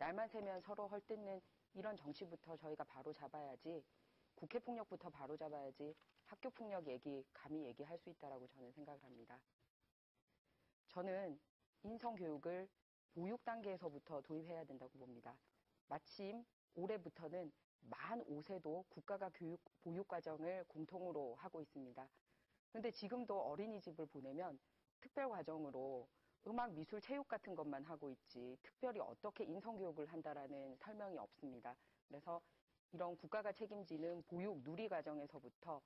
날만 새면 서로 헐뜯는 이런 정치부터 저희가 바로 잡아야지, 국회폭력부터 바로 잡아야지 학교폭력 얘기 감히 얘기할 수 있다라고 저는 생각을 합니다. 저는 인성교육을 보육 단계에서부터 도입해야 된다고 봅니다. 마침 올해부터는 만 5세도 국가가 보육 과정을 공통으로 하고 있습니다. 그런데 지금도 어린이집을 보내면 특별 과정으로 음악, 미술, 체육 같은 것만 하고 있지 특별히 어떻게 인성교육을 한다라는 설명이 없습니다. 그래서 이런 국가가 책임지는 보육 누리 과정에서부터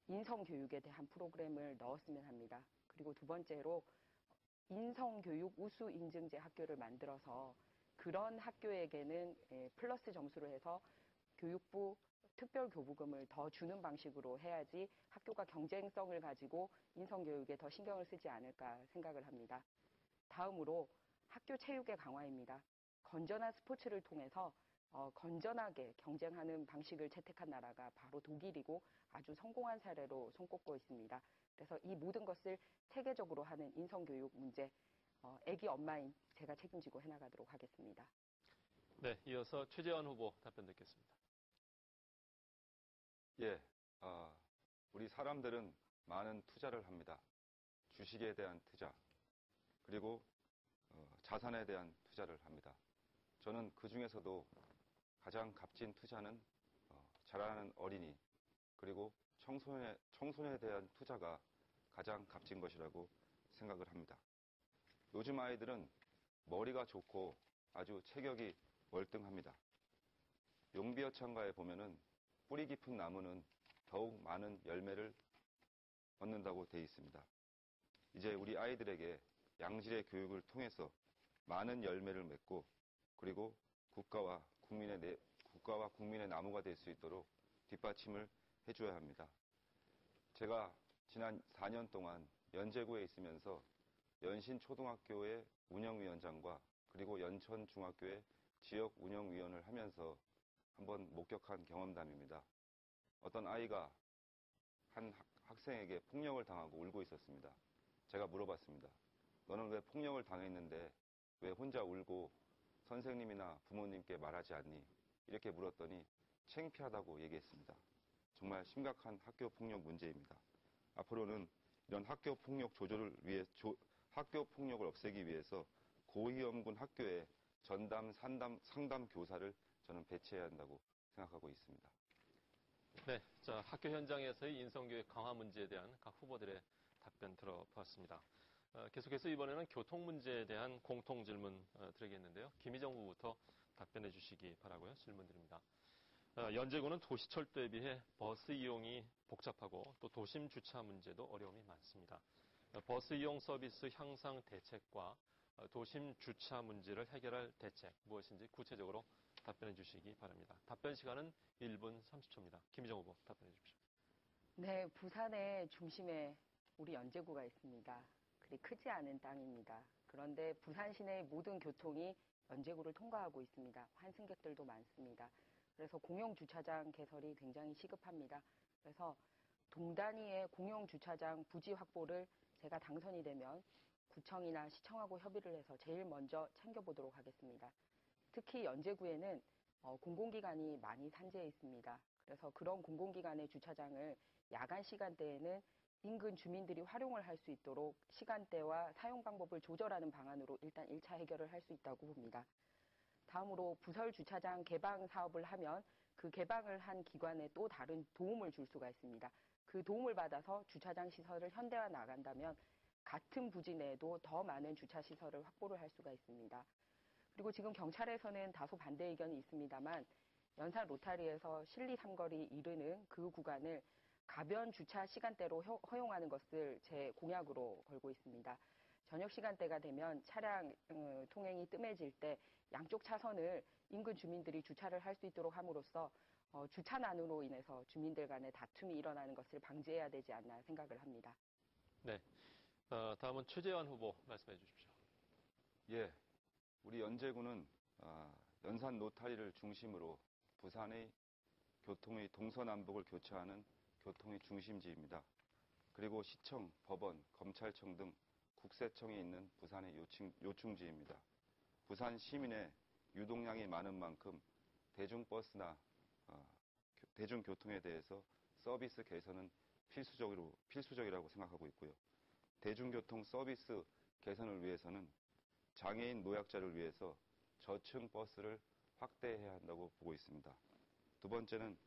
인성교육에 대한 프로그램을 넣었으면 합니다. 그리고 두 번째로 인성교육 우수 인증제 학교를 만들어서 그런 학교에게는 플러스 점수를 해서 교육부 특별교부금을 더 주는 방식으로 해야지 학교가 경쟁성을 가지고 인성교육에 더 신경을 쓰지 않을까 생각을 합니다. 다음으로 학교 체육의 강화입니다. 건전한 스포츠를 통해서 건전하게 경쟁하는 방식을 채택한 나라가 바로 독일이고 아주 성공한 사례로 손꼽고 있습니다. 그래서 이 모든 것을 체계적으로 하는 인성교육 문제, 애기 엄마인 제가 책임지고 해나가도록 하겠습니다. 네, 이어서 최재원 후보 답변 듣겠습니다. 예, 우리 사람들은 많은 투자를 합니다. 주식에 대한 투자, 그리고 자산에 대한 투자를 합니다. 저는 그 중에서도 가장 값진 투자는 자라나는 어린이, 그리고 청소년에 대한 투자가 가장 값진 것이라고 생각을 합니다. 요즘 아이들은 머리가 좋고 아주 체격이 월등합니다. 용비어창가에 보면은 뿌리 깊은 나무는 더욱 많은 열매를 얻는다고 되어 있습니다. 이제 우리 아이들에게 양질의 교육을 통해서 많은 열매를 맺고 그리고 국가와 국민의 나무가 될 수 있도록 뒷받침을 해줘야 합니다. 제가 지난 4년 동안 연제구에 있으면서 연신초등학교의 운영위원장과 그리고 연천중학교의 지역운영위원을 하면서 한번 목격한 경험담입니다. 어떤 아이가 한 학생에게 폭력을 당하고 울고 있었습니다. 제가 물어봤습니다. 너는 왜 폭력을 당했는데 왜 혼자 울고 선생님이나 부모님께 말하지 않니? 이렇게 물었더니 창피하다고 얘기했습니다. 정말 심각한 학교 폭력 문제입니다. 앞으로는 이런 학교 폭력 학교 폭력을 없애기 위해서 고위험군 학교에 전담, 상담 교사를 저는 배치해야 한다고 생각하고 있습니다. 네, 자, 학교 현장에서의 인성교육 강화 문제에 대한 각 후보들의 답변 들어봤습니다. 계속해서 이번에는 교통 문제에 대한 공통 질문 드리겠는데요. 김희정 후보부터 답변해 주시기 바라고요. 질문 드립니다. 연제구는 도시철도에 비해 버스 이용이 복잡하고 또 도심 주차 문제도 어려움이 많습니다. 버스 이용 서비스 향상 대책과 도심 주차 문제를 해결할 대책 무엇인지 구체적으로 답변해 주시기 바랍니다. 답변 시간은 1분 30초입니다. 김희정 후보 답변해 주십시오. 네, 부산의 중심에 우리 연제구가 있습니다. 그리 크지 않은 땅입니다. 그런데 부산 시내의 모든 교통이 연제구를 통과하고 있습니다. 환승객들도 많습니다. 그래서 공용주차장 개설이 굉장히 시급합니다. 그래서 동단위의 공용주차장 부지 확보를 제가 당선이 되면 구청이나 시청하고 협의를 해서 제일 먼저 챙겨보도록 하겠습니다. 특히 연제구에는 공공기관이 많이 산재해 있습니다. 그래서 그런 공공기관의 주차장을 야간 시간대에는 인근 주민들이 활용을 할 수 있도록 시간대와 사용 방법을 조절하는 방안으로 일단 1차 해결을 할 수 있다고 봅니다. 다음으로 부설 주차장 개방 사업을 하면 그 개방을 한 기관에 또 다른 도움을 줄 수가 있습니다. 그 도움을 받아서 주차장 시설을 현대화 나간다면 같은 부지 내에도 더 많은 주차 시설을 확보를 할 수가 있습니다. 그리고 지금 경찰에서는 다소 반대 의견이 있습니다만 연산 로타리에서 실리 삼거리 이르는 그 구간을 가변 주차 시간대로 허용하는 것을 제 공약으로 걸고 있습니다. 저녁 시간대가 되면 차량 통행이 뜸해질 때 양쪽 차선을 인근 주민들이 주차를 할 수 있도록 함으로써 주차난으로 인해서 주민들 간의 다툼이 일어나는 것을 방지해야 되지 않나 생각을 합니다. 네, 다음은 최재환 후보 말씀해 주십시오. 예, 우리 연제구는 연산 로타리를 중심으로 부산의 교통의 동서남북을 교차하는 교통의 중심지입니다. 그리고 시청, 법원, 검찰청 등 국세청이 있는 부산의 요충지입니다. 부산 시민의 유동량이 많은 만큼 대중버스나 대중교통에 대해서 서비스 개선은 필수적이라고 생각하고 있고요. 대중교통 서비스 개선을 위해서는 장애인 노약자를 위해서 저층 버스를 확대해야 한다고 보고 있습니다. 두 번째는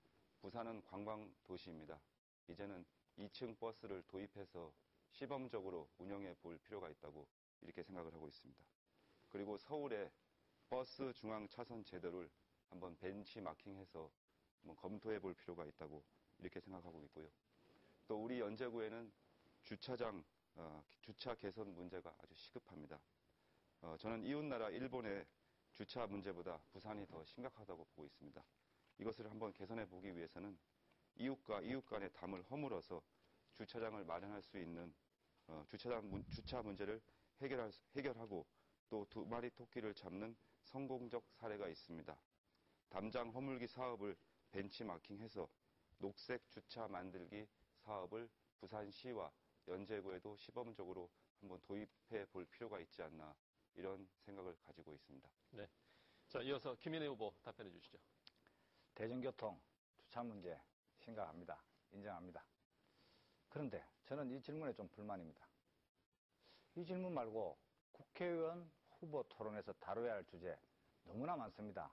부산은 관광 도시입니다. 이제는 2층 버스를 도입해서 시범적으로 운영해 볼 필요가 있다고 이렇게 생각을 하고 있습니다. 그리고 서울의 버스 중앙 차선 제도를 한번 벤치마킹해서 한번 검토해 볼 필요가 있다고 이렇게 생각하고 있고요. 또 우리 연제구에는 주차 개선 문제가 아주 시급합니다. 저는 이웃나라 일본의 주차 문제보다 부산이 더 심각하다고 보고 있습니다. 이것을 한번 개선해 보기 위해서는 이웃과 이웃 간의 담을 허물어서 주차장을 마련할 수 있는 주차 문제를 해결하고 또 두 마리 토끼를 잡는 성공적 사례가 있습니다. 담장 허물기 사업을 벤치마킹해서 녹색 주차 만들기 사업을 부산시와 연제구에도 시범적으로 한번 도입해 볼 필요가 있지 않나 이런 생각을 가지고 있습니다. 네. 자, 이어서 김인혜 후보 답변해 주시죠. 대중교통 주차 문제 심각합니다. 인정합니다. 그런데 저는 이 질문에 좀 불만입니다. 이 질문 말고 국회의원 후보 토론에서 다뤄야 할 주제 너무나 많습니다.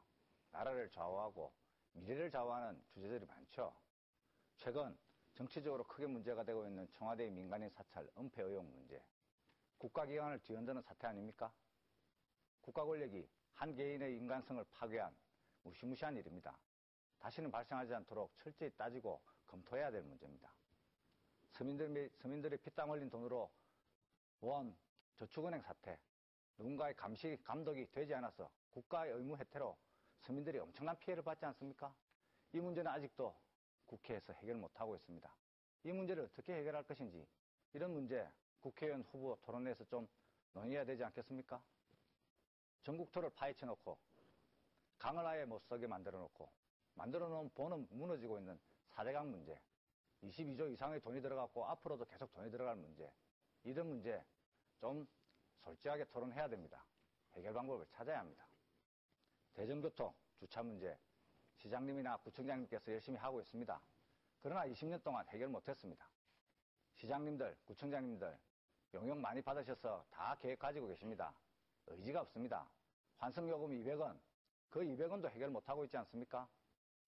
나라를 좌우하고 미래를 좌우하는 주제들이 많죠. 최근 정치적으로 크게 문제가 되고 있는 청와대의 민간인 사찰 은폐 의혹 문제. 국가기관을 뒤흔드는 사태 아닙니까? 국가 권력이 한 개인의 인간성을 파괴한 무시무시한 일입니다. 다시는 발생하지 않도록 철저히 따지고 검토해야 될 문제입니다. 서민들의 피땀 흘린 돈으로 모은 저축은행 사태, 누군가의 감독이 되지 않아서 국가의 의무 해태로 서민들이 엄청난 피해를 받지 않습니까? 이 문제는 아직도 국회에서 해결 못하고 있습니다. 이 문제를 어떻게 해결할 것인지 이런 문제 국회의원 후보 토론회에서 좀 논의해야 되지 않겠습니까? 전국토를 파헤쳐 놓고 강을 아예 못 서게 만들어 놓고 만들어 놓은 본은 무너지고 있는 사대강 문제, 22조 이상의 돈이 들어갔고 앞으로도 계속 돈이 들어갈 문제, 이런 문제 좀 솔직하게 토론해야 됩니다. 해결 방법을 찾아야 합니다. 대중교통, 주차 문제, 시장님이나 구청장님께서 열심히 하고 있습니다. 그러나 20년 동안 해결 못했습니다. 시장님들, 구청장님들 용역 많이 받으셔서 다 계획 가지고 계십니다. 의지가 없습니다. 환승요금 200원, 그 200원도 해결 못하고 있지 않습니까?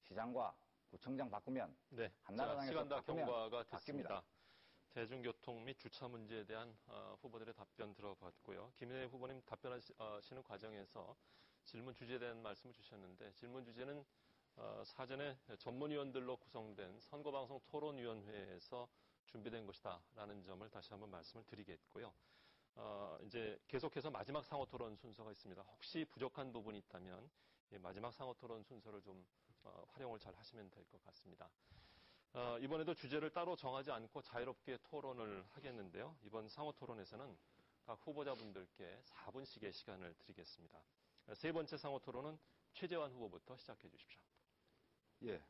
시장과 구청장 바꾸면 네. 한나라당에서 시간 다 바꾸면 경과가 바뀝니다. 됐습니다. 대중교통 및 주차 문제에 대한 후보들의 답변 들어봤고요. 김인혜 후보님 답변하시는 과정에서 질문 주제에 대한 말씀을 주셨는데 질문 주제는 사전에 전문위원들로 구성된 선거방송 토론위원회에서 준비된 것이다라는 점을 다시 한번 말씀을 드리겠고요. 이제 계속해서 마지막 상호 토론 순서가 있습니다. 혹시 부족한 부분이 있다면 마지막 상호 토론 순서를 좀 활용을 잘 하시면 될 것 같습니다. 이번에도 주제를 따로 정하지 않고 자유롭게 토론을 하겠는데요. 이번 상호 토론에서는 각 후보자분들께 4분씩의 시간을 드리겠습니다. 세 번째 상호 토론은 최재환 후보부터 시작해 주십시오. 예,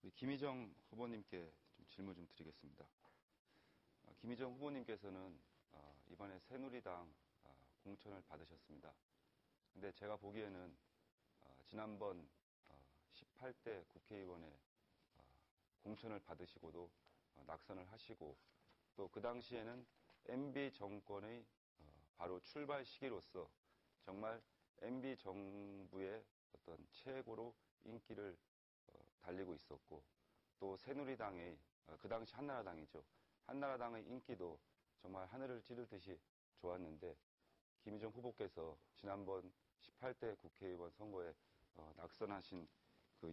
우리 김희정 후보님께 좀 질문 좀 드리겠습니다. 김희정 후보님께서는 이번에 새누리당 공천을 받으셨습니다. 근데 제가 보기에는 지난번 18대 국회의원의 공천을 받으시고도 낙선을 하시고 또 그 당시에는 MB 정권의 바로 출발 시기로서 정말 MB 정부의 어떤 최고로 인기를 달리고 있었고 또 새누리당의 그 당시 한나라당이죠. 한나라당의 인기도 정말 하늘을 찌를 듯이 좋았는데 김희정 후보께서 지난번 18대 국회의원 선거에 낙선하신 그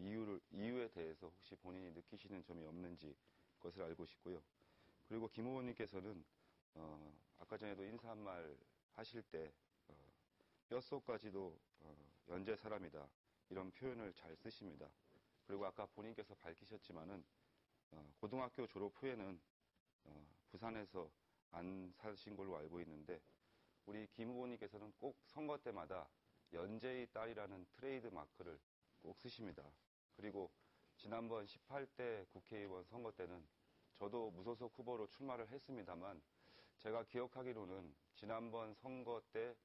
이유에 대해서 혹시 본인이 느끼시는 점이 없는지 그것을 알고 싶고요. 그리고 김 후보님께서는 아까 전에도 인사 한 말 하실 때 뼛속까지도 연제 사람이다 이런 표현을 잘 쓰십니다. 그리고 아까 본인께서 밝히셨지만은 고등학교 졸업 후에는 부산에서 안 사신 걸로 알고 있는데 우리 김 후보님께서는 꼭 선거 때마다 연제의 딸이라는 트레이드 마크를 꼭 쓰십니다. 그리고 지난번 18대 국회의원 선거 때는 저도 무소속 후보로 출마를 했습니다만 제가 기억하기로는 지난번 선거 때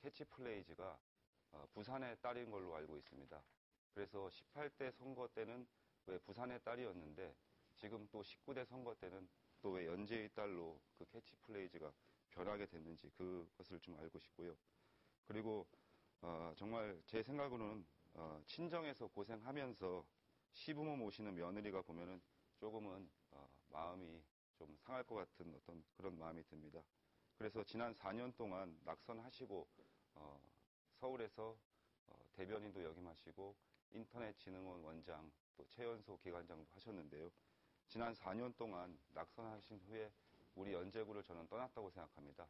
캐치플레이즈가 부산의 딸인 걸로 알고 있습니다. 그래서 18대 선거 때는 왜 부산의 딸이었는데 지금 또 19대 선거 때는 또 왜 연재의 딸로 그 캐치플레이즈가 변하게 됐는지 그것을 좀 알고 싶고요. 그리고 정말 제 생각으로는 친정에서 고생하면서 시부모 모시는 며느리가 보면은 조금은 마음이 좀 상할 것 같은 어떤 그런 마음이 듭니다. 그래서 지난 4년 동안 낙선하시고 서울에서 대변인도 역임하시고 인터넷진흥원 원장 또 최연소 기관장도 하셨는데요. 지난 4년 동안 낙선하신 후에 우리 연제구를 저는 떠났다고 생각합니다.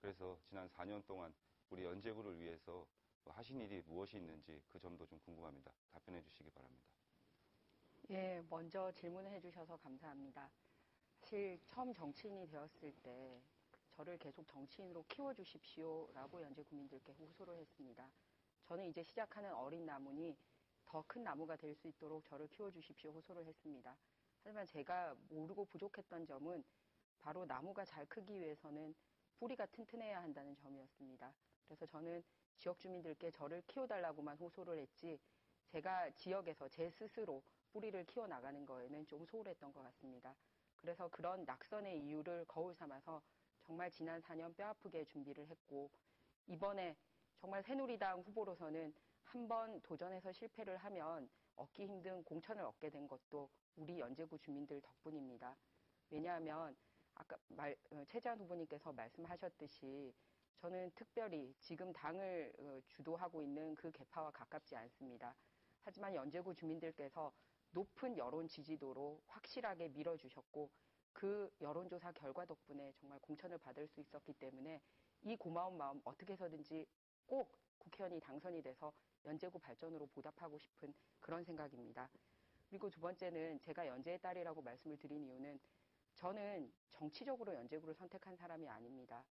그래서 지난 4년 동안 우리 연제구를 위해서 하신 일이 무엇이 있는지 그 점도 좀 궁금합니다. 답변해 주시기 바랍니다. 예, 먼저 질문해 주셔서 감사합니다. 사실 처음 정치인이 되었을 때 저를 계속 정치인으로 키워주십시오라고 연제 국민들께 호소를 했습니다. 저는 이제 시작하는 어린 나무니 더 큰 나무가 될 수 있도록 저를 키워주십시오 호소를 했습니다. 하지만 제가 모르고 부족했던 점은 바로 나무가 잘 크기 위해서는 뿌리가 튼튼해야 한다는 점이었습니다. 그래서 저는 지역 주민들께 저를 키워달라고만 호소를 했지 제가 지역에서 제 스스로 뿌리를 키워나가는 거에는 좀 소홀했던 것 같습니다. 그래서 그런 낙선의 이유를 거울 삼아서 정말 지난 4년 뼈아프게 준비를 했고 이번에 정말 새누리당 후보로서는 한 번 도전해서 실패를 하면 얻기 힘든 공천을 얻게 된 것도 우리 연제구 주민들 덕분입니다. 왜냐하면 아까 최재한 후보님께서 말씀하셨듯이 저는 특별히 지금 당을 주도하고 있는 그 계파와 가깝지 않습니다. 하지만 연제구 주민들께서 높은 여론 지지도로 확실하게 밀어주셨고 그 여론조사 결과 덕분에 정말 공천을 받을 수 있었기 때문에 이 고마운 마음 어떻게 해서든지 꼭 국회의원이 당선이 돼서 연제구 발전으로 보답하고 싶은 그런 생각입니다. 그리고 두 번째는 제가 연제의 딸이라고 말씀을 드린 이유는 저는 정치적으로 연제구를 선택한 사람이 아닙니다.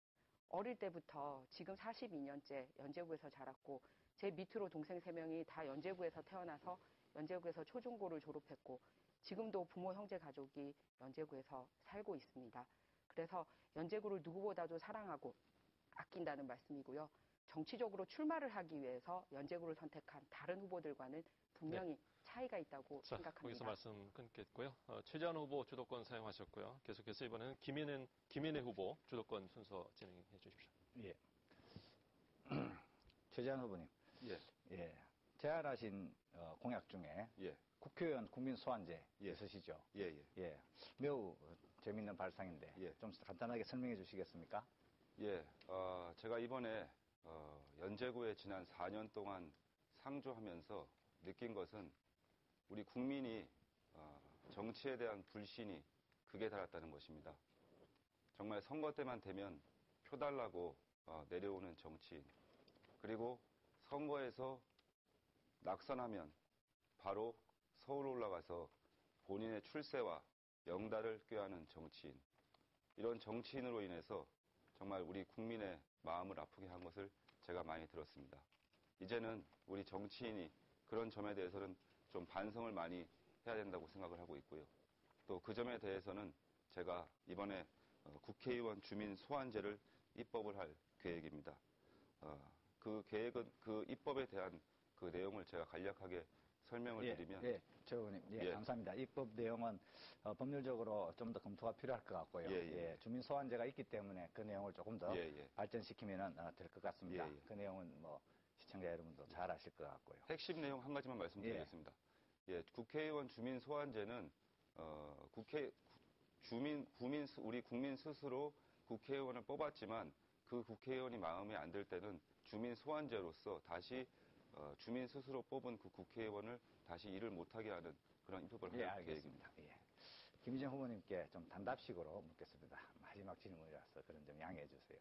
어릴 때부터 지금 42년째 연제구에서 자랐고 제 밑으로 동생 3명이 다 연제구에서 태어나서 연제구에서 초중고를 졸업했고 지금도 부모 형제 가족이 연제구에서 살고 있습니다. 그래서 연제구를 누구보다도 사랑하고 아낀다는 말씀이고요. 정치적으로 출마를 하기 위해서 연제구를 선택한 다른 후보들과는 분명히 차이가 있다고 자, 생각합니다. 거기서 말씀 끊겠고요. 최재한 후보 주도권 사용하셨고요. 계속해서 이번에는 김인혜 후보 주도권 순서 진행해 주십시오. 예. 최재한 후보님. 예. 예. 제안하신 공약 중에 예. 국회의원 국민 소환제 예. 있으시죠? 예, 예. 예. 매우 재밌는 발상인데 예. 좀 간단하게 설명해 주시겠습니까? 예. 제가 이번에 연제구에 지난 4년 동안 상주하면서 느낀 것은 우리 국민이 정치에 대한 불신이 극에 달했다는 것입니다. 정말 선거 때만 되면 표 달라고 내려오는 정치인, 그리고 선거에서 낙선하면 바로 서울 올라가서 본인의 출세와 영달을 꾀하는 정치인, 이런 정치인으로 인해서 정말 우리 국민의 마음을 아프게 한 것을 제가 많이 들었습니다. 이제는 우리 정치인이 그런 점에 대해서는 좀 반성을 많이 해야 된다고 생각을 하고 있고요. 또 그 점에 대해서는 제가 이번에 국회의원 주민 소환제를 입법을 할 계획입니다. 그 계획은 그 입법에 대한 그 내용을 제가 간략하게 설명을 드리면, 최 의원님, 예. 감사합니다. 입법 내용은 법률적으로 좀 더 검토가 필요할 것 같고요. 예. 주민 소환제가 있기 때문에 그 내용을 조금 더 발전시키면 될 것 같습니다. 예. 그 내용은 뭐 시청자 여러분도 잘 아실 것 같고요. 핵심 내용 한 가지만 말씀드리겠습니다. 국회의원 주민 소환제는 우리 국민 스스로 국회의원을 뽑았지만 그 국회의원이 마음에 안 들 때는 주민 소환제로서 다시 주민 스스로 뽑은 그 국회의원을 다시 일을 못하게 하는 그런 입법을 할 계획입니다. 알겠습니다. 김희정 후보님께 좀 단답식으로 묻겠습니다. 마지막 질문이라서 그런 점 양해해 주세요.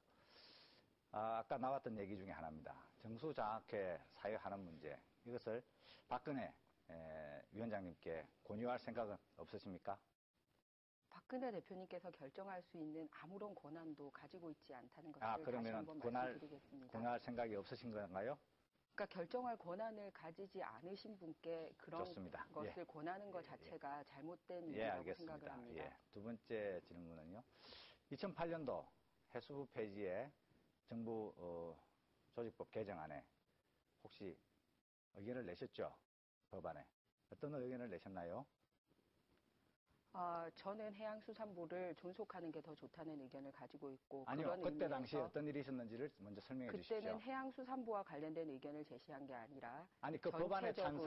아까 나왔던 얘기 중에 하나입니다. 정수장학회 사유하는 문제, 이것을 박근혜 위원장님께 권유할 생각은 없으십니까? 박근혜 대표님께서 결정할 수 있는 아무런 권한도 가지고 있지 않다는 것을 다시 그러면 한번 말씀드리겠습니다. 권할 생각이 없으신 건가요? 그러니까 결정할 권한을 가지지 않으신 분께 그런 좋습니다. 것을 권하는 것 자체가 잘못된 일이라고 알겠습니다. 생각을 합니다. 두 번째 질문은요. 2008년도 해수부 폐지에 정부 조직법 개정안에 혹시 의견을 내셨죠? 법안에. 어떤 의견을 내셨나요? 저는 해양수산부를 존속하는 게 더 좋다는 의견을 가지고 있고 아니요. 그런 그때 당시에 의미에서 어떤 일이 있었는지를 먼저 설명해 주십시오. 그때는 해양수산부와 관련된 의견을 제시한 게 아니라 아니 그 법안에 전체적으로